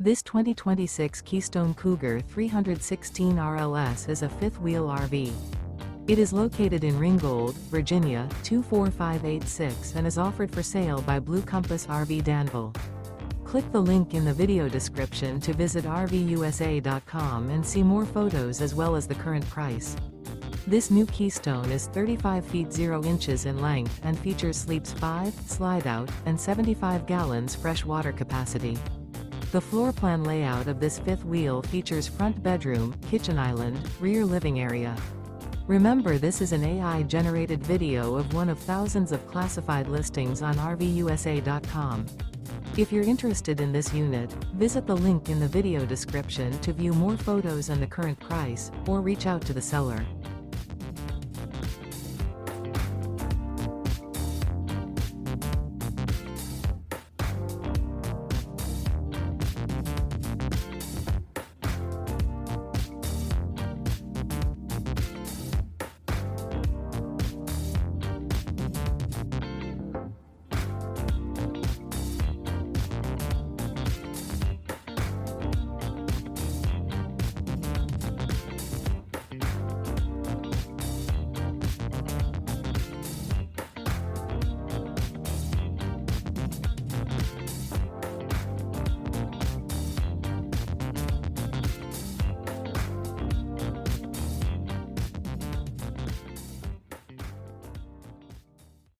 This 2026 Keystone Cougar 316 RLS is a fifth-wheel RV. It is located in Ringgold, Virginia, 24586 and is offered for sale by Blue Compass RV Danville. Click the link in the video description to visit RVUSA.com and see more photos as well as the current price. This new Keystone is 35 feet 0 inches in length and features sleeps 5, slide-out, and 75 gallons fresh water capacity. The floor plan layout of this fifth wheel features front bedroom, kitchen island, rear living area. Remember, this is an AI-generated video of one of thousands of classified listings on RVUSA.com. If you're interested in this unit, visit the link in the video description to view more photos and the current price, or reach out to the seller.